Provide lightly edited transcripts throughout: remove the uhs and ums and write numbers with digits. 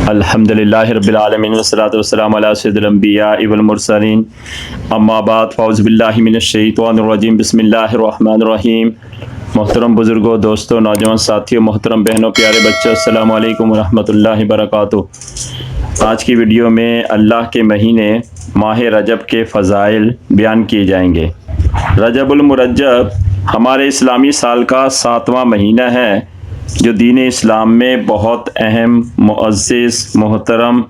الحمدللہ رب العالمین والصلاۃ والسلام علی سید الانبیاء والمرسلین اما بعد فاعوذ باللہ من الشیطان الرجیم بسم اللہ الرحمن الرحیم۔ محترم بزرگوں، دوستوں، نوجوان ساتھیوں، محترم بہنوں، پیارے بچوں، السلام علیکم ورحمۃ اللہ وبرکاتہ۔ آج کی ویڈیو میں اللہ کے مہینے ماہ رجب کے فضائل بیان کیے جائیں گے۔ رجب المرجب ہمارے اسلامی سال کا 7واں مہینہ ہے جو دین اسلام میں بہت اہم، معزز، محترم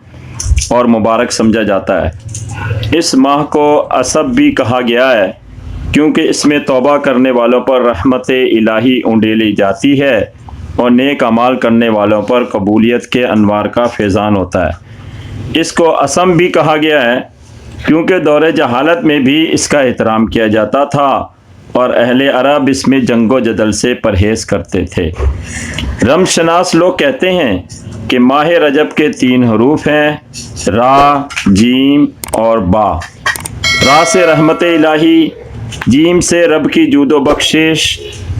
اور مبارک سمجھا جاتا ہے۔ اس ماہ کو عصب بھی کہا گیا ہے کیونکہ اس میں توبہ کرنے والوں پر رحمت الہی انڈیلی جاتی ہے اور نیک اعمال کرنے والوں پر قبولیت کے انوار کا فیضان ہوتا ہے۔ اس کو عصم بھی کہا گیا ہے کیونکہ دور جہالت میں بھی اس کا احترام کیا جاتا تھا اور اہل عرب اس میں جنگ و جدل سے پرہیز کرتے تھے۔ رمز شناس لوگ کہتے ہیں کہ ماہ رجب کے 3 حروف ہیں، را، جیم اور با۔ را سے رحمت الہی، جیم سے رب کی جود و بخشش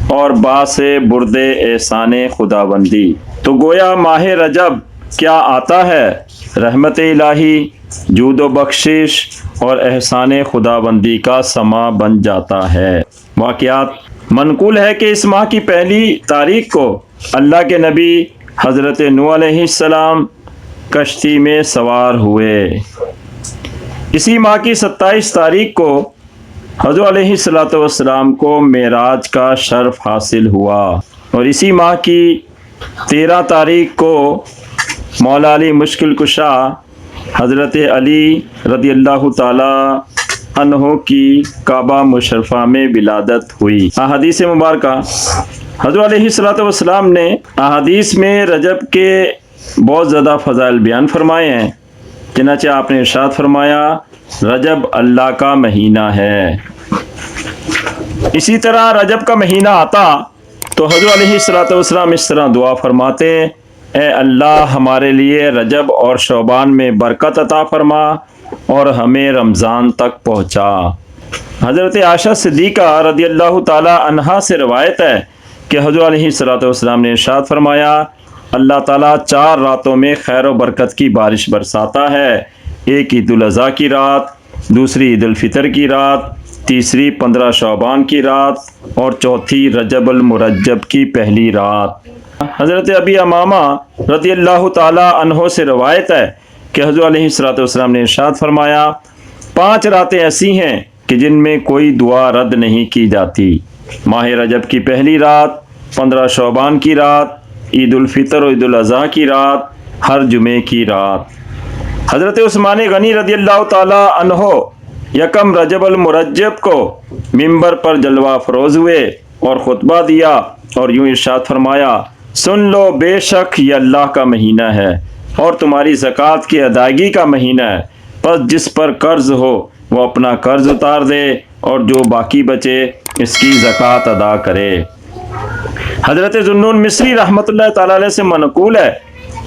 اور با سے برد احسان خداوندی۔ تو گویا ماہ رجب کیا آتا ہے؟ رحمت الہی، جود و بخشش اور احسان خداوندی کا سما بن جاتا ہے۔ واقعات منقول ہے کہ اس ماہ کی پہلی تاریخ کو اللہ کے نبی حضرت نوح علیہ السلام کشتی میں سوار ہوئے۔ اسی ماہ کی 27 تاریخ کو حضور علیہ السلام کو معراج کا شرف حاصل ہوا اور اسی ماہ کی 13 تاریخ کو مولا علی مشکل کشا حضرت علی رضی اللہ تعالی عنہ کی کعبہ مشرفہ میں ولادت ہوئی۔ احادیث مبارکہ حضرت علیہ السلام نے احادیث میں رجب کے بہت زیادہ فضائل بیان فرمائے ہیں۔ چنانچہ آپ نے ارشاد فرمایا، رجب اللہ کا مہینہ ہے۔ اسی طرح رجب کا مہینہ آتا تو حضرت علیہ السلام اس طرح دعا فرماتے، اے اللہ ہمارے لیے رجب اور شعبان میں برکت عطا فرما اور ہمیں رمضان تک پہنچا۔ حضرت عائشہ صدیقہ رضی اللہ تعالی عنہا سے روایت ہے کہ حضرت علیہ السلام نے ارشاد فرمایا، اللہ تعالیٰ 4 راتوں میں خیر و برکت کی بارش برساتا ہے۔ ایک عید الاضحیٰ کی رات، دوسری عید الفطر کی رات، تیسری 15 شعبان کی رات اور چوتھی رجب المرجب کی پہلی رات۔ حضرت ابی امامہ رضی اللہ تعالی عنہ سے روایت ہے کہ حضرت علیہ السلام نے ارشاد فرمایا، 5 راتیں ایسی ہیں کہ جن میں کوئی دعا رد نہیں کی جاتی۔ ماہ رجب کی پہلی رات، 15 شعبان کی رات، عید الفطر اور عید الاضحیٰ کی رات، ہر جمعے کی رات۔ حضرت عثمان غنی رضی اللہ تعالی عنہ یکم رجب المرجب کو ممبر پر جلوہ افروز ہوئے اور خطبہ دیا اور یوں ارشاد فرمایا، سن لو، بے شک یہ اللہ کا مہینہ ہے اور تمہاری زکوٰۃ کی ادائیگی کا مہینہ ہے، پس جس پر قرض ہو وہ اپنا قرض اتار دے اور جو باقی بچے اس کی زکوٰۃ ادا کرے۔ حضرت ذوالنون مصری رحمۃ اللہ تعالی علیہ سے منقول ہے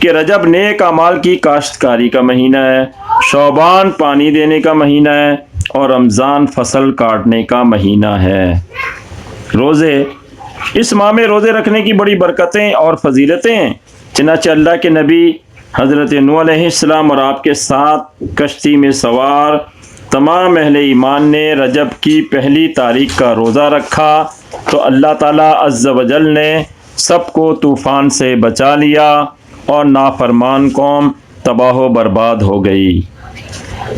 کہ رجب نیک اعمال کی کاشتکاری کا مہینہ ہے، شعبان پانی دینے کا مہینہ ہے اور رمضان فصل کاٹنے کا مہینہ ہے۔ روزے، اس ماہ میں روزے رکھنے کی بڑی برکتیں اور فضیلتیں ہیں۔ چنانچہ اللہ کے نبی حضرت نوح علیہ السلام اور آپ کے ساتھ کشتی میں سوار تمام اہل ایمان نے رجب کی پہلی تاریخ کا روزہ رکھا تو اللہ تعالیٰ عز و جل نے سب کو طوفان سے بچا لیا اور نافرمان قوم تباہ و برباد ہو گئی۔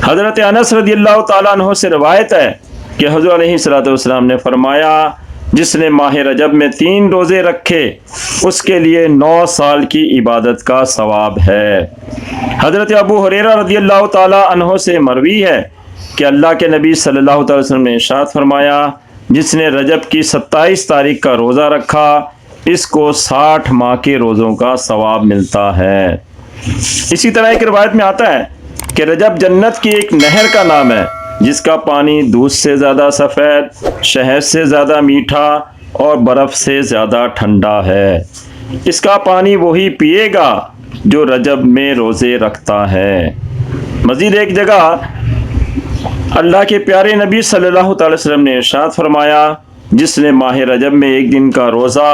حضرت انس رضی اللہ تعالیٰ عنہ سے روایت ہے کہ حضرت علیہ السلام نے فرمایا، جس نے ماہ رجب میں 3 روزے رکھے اس کے لیے 9 سال کی عبادت کا ثواب ہے۔ حضرت ابو ہریرہ رضی اللہ تعالیٰ عنہ سے مروی ہے کہ اللہ کے نبی صلی اللہ علیہ وسلم نے ارشاد فرمایا، جس نے رجب کی 27 تاریخ کا روزہ رکھا اس کو 60 ماہ کے روزوں کا ثواب ملتا ہے۔ اسی طرح ایک روایت میں آتا ہے کہ رجب جنت کی ایک نہر کا نام ہے جس کا پانی دودھ سے زیادہ سفید، شہد سے زیادہ میٹھا اور برف سے زیادہ ٹھنڈا ہے۔ اس کا پانی وہی پیے گا جو رجب میں روزے رکھتا ہے۔ مزید ایک جگہ اللہ کے پیارے نبی صلی اللہ تعالی وسلم نے ارشاد فرمایا، جس نے ماہ رجب میں 1 دن کا روزہ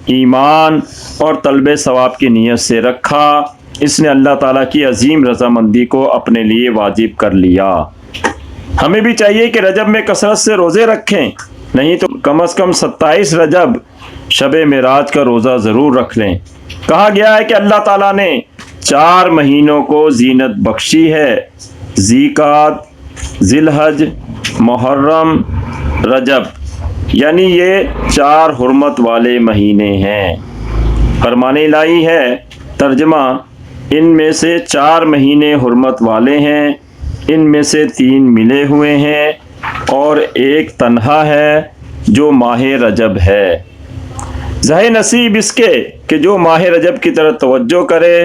ایمان اور طلب ثواب کی نیت سے رکھا اس نے اللہ تعالیٰ کی عظیم رضامندی کو اپنے لیے واجب کر لیا۔ ہمیں بھی چاہیے کہ رجب میں کثرت سے روزے رکھیں، نہیں تو کم از کم 27 رجب شب معراج کا روزہ ضرور رکھ لیں۔ کہا گیا ہے کہ اللہ تعالیٰ نے 4 مہینوں کو زینت بخشی ہے: ذی-قعدہ، ذی الحج، محرم، رجب، یعنی یہ 4 حرمت والے مہینے ہیں۔ فرمان الہی ہے، ترجمہ: ان میں سے 4 مہینے حرمت والے ہیں، ان میں سے 3 ملے ہوئے ہیں اور ایک تنہا ہے جو ماہ رجب ہے۔ ظاہر نصیب اس کے کہ جو ماہ رجب کی طرف توجہ کرے،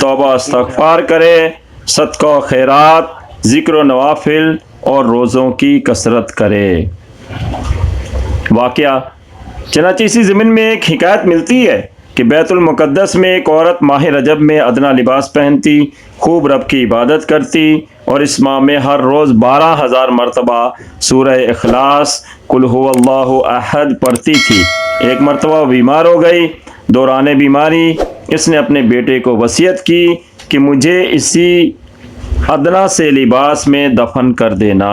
توبہ استغفار کرے، صدقہ و خیرات، ذکر و نوافل اور روزوں کی کثرت کرے۔ واقعہ: چنانچہ اسی ضمن میں ایک حکایت ملتی ہے کہ بیت المقدس میں ایک عورت ماہ رجب میں ادنا لباس پہنتی، خوب رب کی عبادت کرتی اور اس ماہ میں ہر روز 12,000 مرتبہ سورہ اخلاص، قل هو اللہ احد پڑھتی تھی۔ ایک مرتبہ بیمار ہو گئی، دوران بیماری اس نے اپنے بیٹے کو وصیت کی کہ مجھے اسی ادنا سے لباس میں دفن کر دینا۔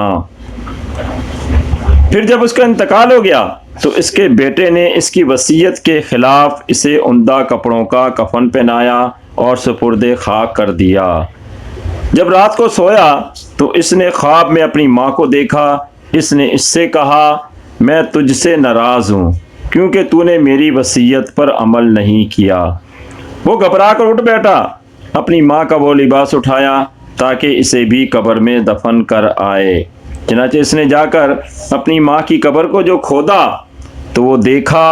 پھر جب اس کا انتقال ہو گیا تو اس کے بیٹے نے اس کی وصیت کے خلاف اسے عمدہ کپڑوں کا کفن پہنایا اور سپرد خاک کر دیا۔ جب رات کو سویا تو اس نے خواب میں اپنی ماں کو دیکھا۔ اس نے اس سے کہا، میں تجھ سے ناراض ہوں کیونکہ تو نے میری وصیت پر عمل نہیں کیا۔ وہ گھبرا کر اٹھ بیٹھا، اپنی ماں کا وہ لباس اٹھایا تاکہ اسے بھی قبر میں دفن کر آئے۔ چنانچہ اس نے جا کر اپنی ماں کی قبر کو جو کھودا تو وہ دیکھا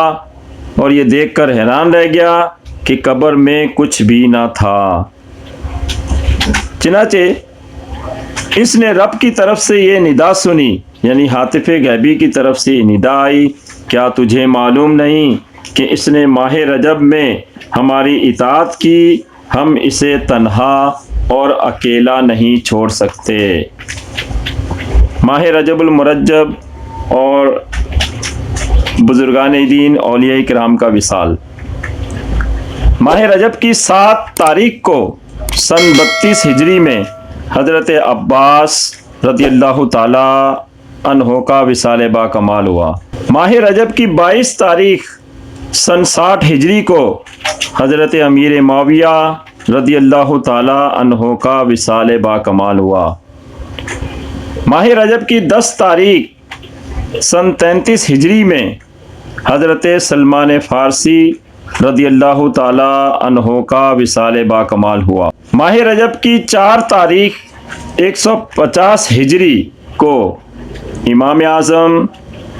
اور یہ دیکھ کر حیران رہ گیا کہ قبر میں کچھ بھی نہ تھا۔ چنانچہ اس نے رب کی طرف سے یہ ندا سنی، یعنی ہاتف غیبی کی طرف سے یہ ندا آئی، کیا تجھے معلوم نہیں کہ اس نے ماہ رجب میں ہماری اطاعت کی، ہم اسے تنہا اور اکیلا نہیں چھوڑ سکتے۔ ماہ رجب المرجب اور بزرگان دین اولیاء کرام کا وصال۔ ماہ رجب کی 7 تاریخ کو سن 32 ہجری میں حضرت عباس رضی اللہ تعالی عنہ کا وصال با کمال ہوا۔ ماہ رجب کی 22 تاریخ سن 60 ہجری کو حضرت امیر معاویہ رضی اللہ تعالی عنہ کا وصال با کمال ہوا۔ ماہ رجب کی 10 تاریخ سن 33 ہجری میں حضرت سلمان فارسی رضی اللہ تعالی عنہ کا وصال با کمال ہوا۔ ماہ رجب کی 4 تاریخ 150 ہجری کو امام اعظم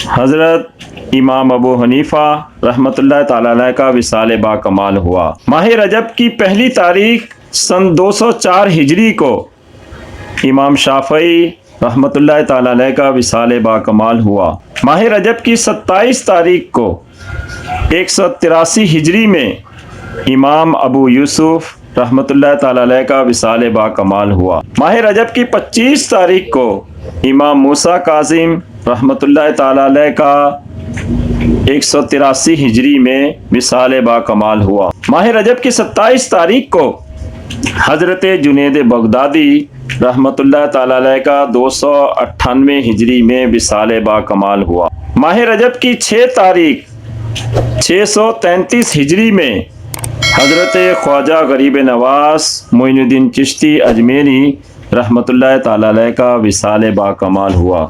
حضرت امام ابو حنیفہ رحمۃ اللہ تعالی علیہ کا وصال با کمال ہوا۔ ماہ رجب کی 1 تاریخ سن 204 ہجری کو امام شافعی رحمۃ اللہ تعالی علیہ کا وصال با کمال ہوا۔ ماہ رجب کی 27 تاریخ کو 183 ہجری میں امام ابو یوسف رحمۃ اللہ تعالی علیہ کا وصال با کمال ہوا۔ ماہ رجب کی 25 تاریخ کو امام موسیٰ کاظم رحمۃ اللہ تعالی علیہ کا 183 ہجری میں وصال با کمال ہوا۔ ماہ رجب کی 27 تاریخ کو حضرت جنید بغدادی رحمۃ اللہ تعالی علیہ کا 298 ہجری میں وصال با کمال ہوا۔ ماہ رجب کی 6 تاریخ 633 ہجری میں حضرت خواجہ غریب نواز معین الدین چشتی اجمیری رحمۃ اللہ تعالی علیہ کا وصال با کمال ہوا۔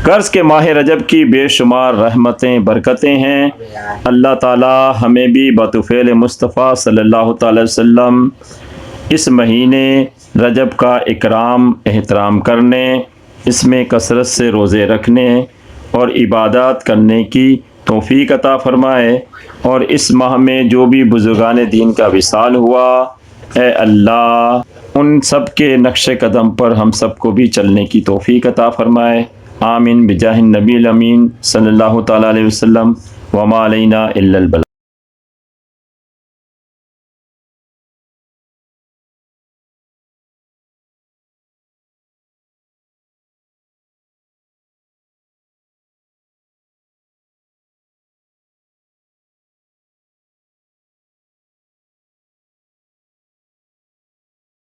قرض کے ماہ رجب کی بے شمار رحمتیں برکتیں ہیں۔ اللہ تعالی ہمیں بھی بطفیل مصطفیٰ صلی اللہ تعالی وسلم اس مہینے رجب کا اکرام احترام کرنے، اس میں کثرت سے روزے رکھنے اور عبادات کرنے کی توفیق عطا فرمائے، اور اس ماہ میں جو بھی بزرگان دین کا وصال ہوا، اے اللہ ان سب کے نقش قدم پر ہم سب کو بھی چلنے کی توفیق عطا فرمائے۔ آمین بجاہ النبی الامین صلی اللہ تعالی علیہ وسلم، وما علینا الا البلاغ۔